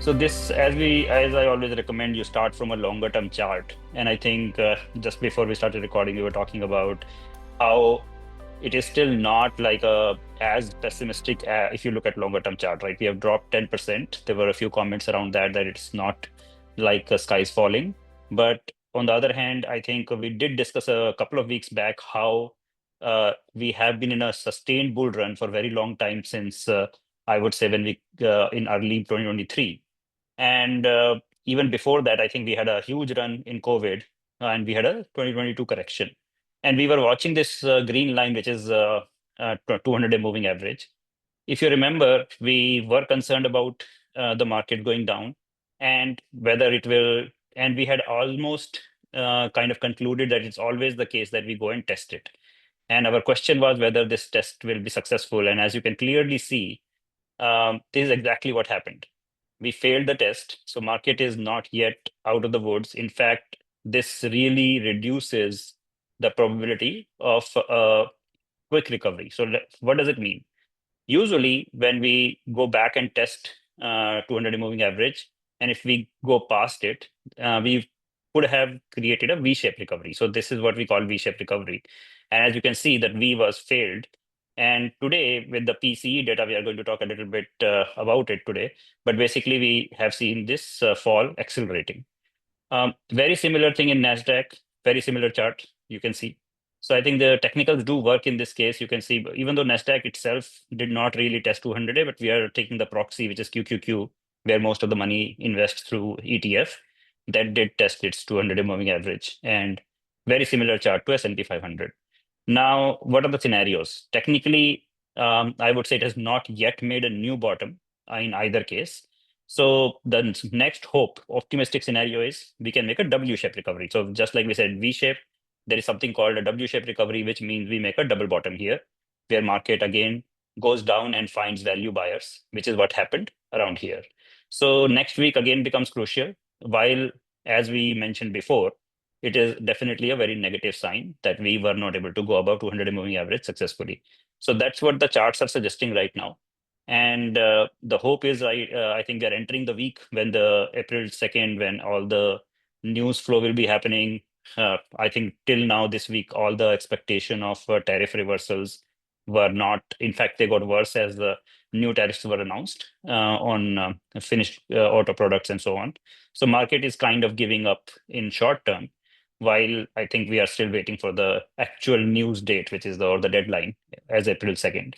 So this, as I always recommend, you start from a longer term chart. And I think just before we started recording, we were talking about how it is still not like a as pessimistic if you look at longer term chart, right? We have dropped 10%. There were a few comments around that it's not like sky's falling. But on the other hand, I think we did discuss a couple of weeks back how we have been in a sustained bull run for a very long time since I would say when we in early 2023. And even before that, I think we had a huge run in COVID and we had a 2022 correction. And we were watching this green line, which is 200-day moving average. If you remember, we were concerned about the market going down and whether it will, and we had almost kind of concluded that it's always the case that we go and test it. And our question was whether this test will be successful. And as you can clearly see, this is exactly what happened. We failed the test, so market is not yet out of the woods. In fact, this really reduces the probability of a quick recovery. So what does it mean? Usually, when we go back and test 200 moving average, and if we go past it, we could have created a V-shaped recovery. So this is what we call V-shaped recovery. And as you can see, that V was failed. And today, with the PCE data, we are going to talk a little bit about it today. But basically, we have seen this fall accelerating. Very similar thing in NASDAQ, very similar chart, you can see. So I think the technicals do work in this case. You can see, even though NASDAQ itself did not really test 200-day, but we are taking the proxy, which is QQQ, where most of the money invests through ETF, that did test its 200-day moving average. And very similar chart to S&P 500. Now, what are the scenarios? Technically, I would say it has not yet made a new bottom in either case. So the next hope, optimistic scenario is we can make a W-shaped recovery. So just like we said, V-shape, there is something called a W-shaped recovery, which means we make a double bottom here, where market again goes down and finds value buyers, which is what happened around here. So next week again becomes crucial, while as we mentioned before, it is definitely a very negative sign that we were not able to go above 200 moving average successfully. So that's what the charts are suggesting right now. And the hope is, I think we are entering the week when the April 2nd, when all the news flow will be happening. I think till now this week, all the expectation of tariff reversals were not. In fact, they got worse as the new tariffs were announced on finished auto products and so on. So market is kind of giving up in short term, while I think we are still waiting for the actual news date, which is the deadline as April 2nd.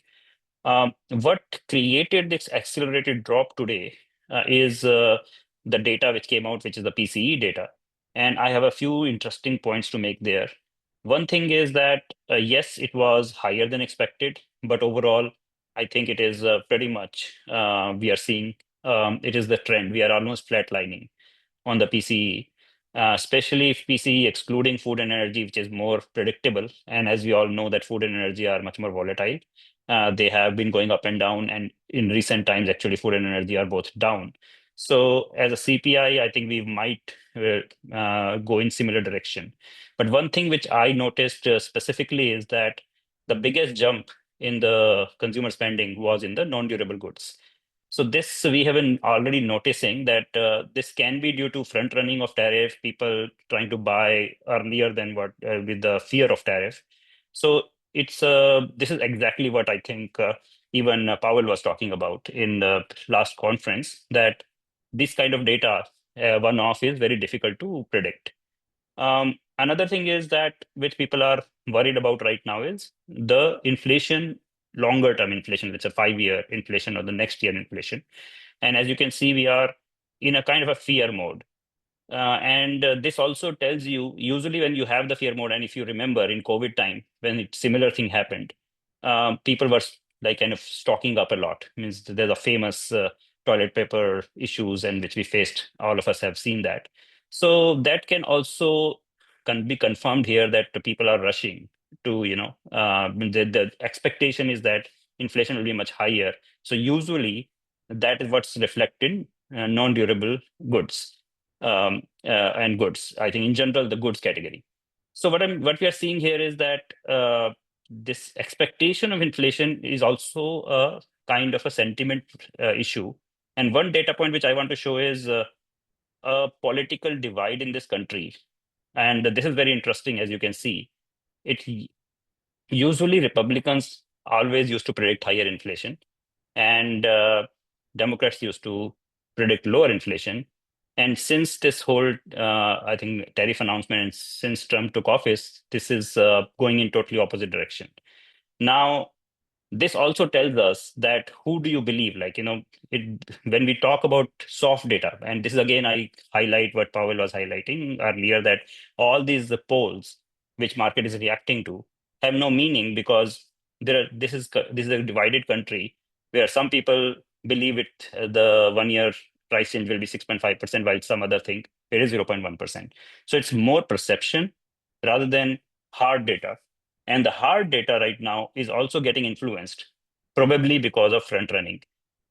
What created this accelerated drop today is the data which came out, which is the PCE data. And I have a few interesting points to make there. One thing is that, yes, it was higher than expected, but overall, I think it is pretty much we are seeing it is the trend. We are almost flatlining on the PCE, especially if PCE excluding food and energy, which is more predictable. And as we all know that food and energy are much more volatile. They have been going up and down, and in recent times, actually, food and energy are both down. So as a CPI, I think we might go in similar direction. But one thing which I noticed specifically is that the biggest jump in the consumer spending was in the non-durable goods. So this we have been already noticing that this can be due to front running of tariff, people trying to buy earlier than what with the fear of tariff. So it's this is exactly what I think even Powell was talking about in the last conference, that this kind of data one off is very difficult to predict. Another thing is that which people are worried about right now is the inflation, longer term inflation, it's a 5-year inflation or the next year inflation. And as you can see, we are in a kind of a fear mode. And this also tells you, usually when you have the fear mode, and if you remember in COVID time, when similar thing happened, people were like kind of stocking up a lot. Means there's a famous toilet paper issues and which we faced. All of us have seen that. So that can also can be confirmed here that the people are rushing to, the expectation is that inflation will be much higher. So usually that is what's reflected in non-durable goods and goods. I think in general, the goods category. So what we are seeing here is that this expectation of inflation is also a kind of a sentiment issue, And one data point which I want to show is a political divide in this country. And this is very interesting, as you can see. It usually Republicans always used to predict higher inflation, and Democrats used to predict lower inflation. And since this whole, I think, tariff announcement, and since Trump took office, this is going in totally opposite direction. Now, this also tells us that who do you believe, like, when we talk about soft data, and this is again, I highlight what Powell was highlighting earlier, that all these polls which market is reacting to have no meaning, because this is a divided country where some people believe the 1 year price change will be 6.5%, while some other think it is 0.1%. So it's more perception rather than hard data. And the hard data right now is also getting influenced, probably because of front running.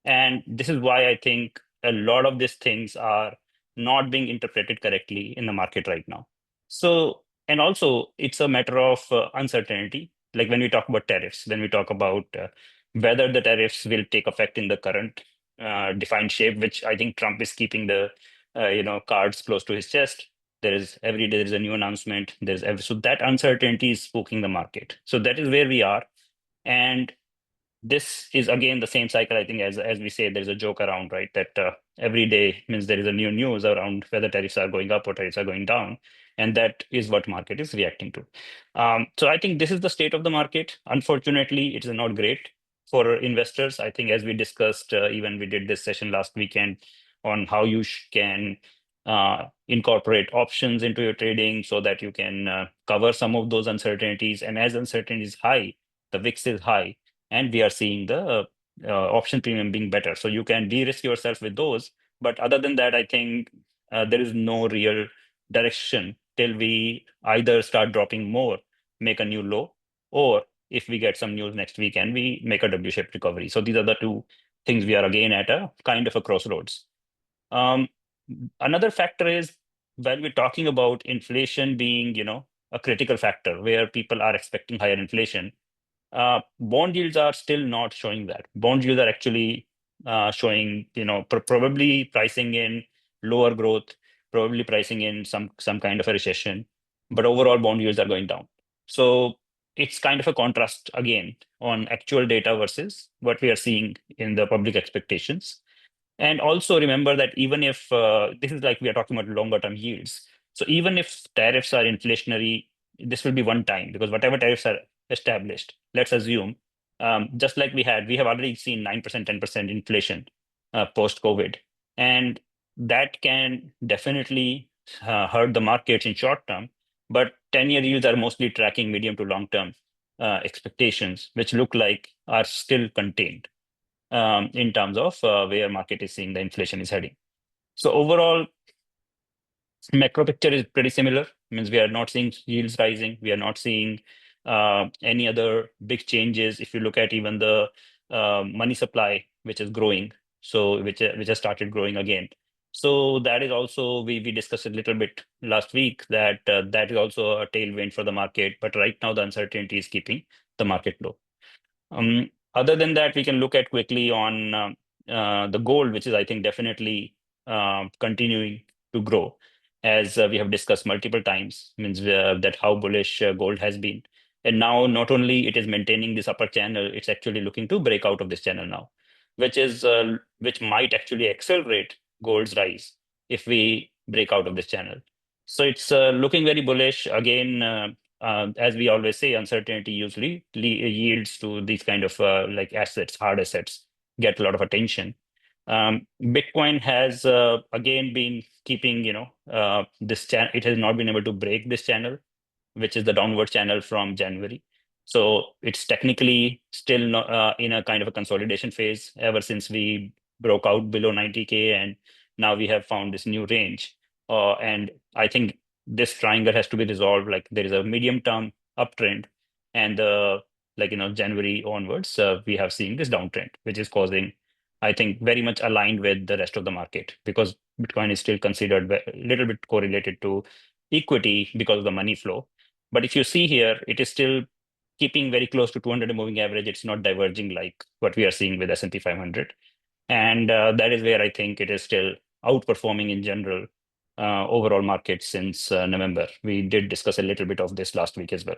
And this is why I think a lot of these things are not being interpreted correctly in the market right now. So, and also it's a matter of uncertainty. Like when we talk about tariffs, when we talk about whether the tariffs will take effect in the current defined shape, which I think Trump is keeping the cards close to his chest. There is every day there is a new announcement. So that uncertainty is spooking the market. So that is where we are. And this is again the same cycle, I think, as we say, there's a joke around, right, that every day means there is a new news around whether tariffs are going up or tariffs are going down, and that is what market is reacting to. So I think this is the state of the market. Unfortunately, it is not great for investors. I think, as we discussed, even we did this session last weekend on how you can incorporate options into your trading so that you can cover some of those uncertainties. And as uncertainty is high, the VIX is high, and we are seeing the option premium being better. So you can de-risk yourself with those. But other than that, I think there is no real direction till we either start dropping more, make a new low, or if we get some news next week and we make a W-shaped recovery. So these are the two things we are again at a kind of a crossroads. Um, Another factor is, when we're talking about inflation being, a critical factor where people are expecting higher inflation, bond yields are still not showing that. Bond yields are actually showing, probably pricing in lower growth, probably pricing in some kind of a recession, but overall bond yields are going down. So it's kind of a contrast again on actual data versus what we are seeing in the public expectations. And also remember that even if this is like we are talking about longer term yields, so even if tariffs are inflationary, this will be one time, because whatever tariffs are established, let's assume, just like we have already seen 9%, 10% inflation post COVID. And that can definitely hurt the markets in short term. But 10-year yields are mostly tracking medium to long term expectations, which look like are still contained in terms of where market is seeing the inflation is heading. So overall, macro picture is pretty similar. Means we are not seeing yields rising. We are not seeing any other big changes. If you look at even the money supply, which is growing, so which has started growing again. So that is also, we discussed a little bit last week, that that is also a tailwind for the market. But right now the uncertainty is keeping the market low. Other than that, we can look at quickly on the gold, which is, I think, definitely continuing to grow, as we have discussed multiple times. Means that how bullish gold has been. And now not only it is maintaining this upper channel, it's actually looking to break out of this channel now, which might actually accelerate gold's rise if we break out of this channel. So it's looking very bullish. Again, as we always say, uncertainty usually yields to these kind of like assets, hard assets, get a lot of attention. Bitcoin has again been keeping, this channel. It has not been able to break this channel, which is the downward channel from January. So it's technically still not, in a kind of a consolidation phase ever since we broke out below 90K, and now we have found this new range. And I think this triangle has to be resolved. Like there is a medium term uptrend, and January onwards, we have seen this downtrend, which is causing, I think, very much aligned with the rest of the market, because Bitcoin is still considered a little bit correlated to equity because of the money flow. But if you see here, it is still keeping very close to 200 moving average. It's not diverging like what we are seeing with S&P 500. And that is where I think it is still outperforming in general overall market since November. We did discuss a little bit of this last week as well.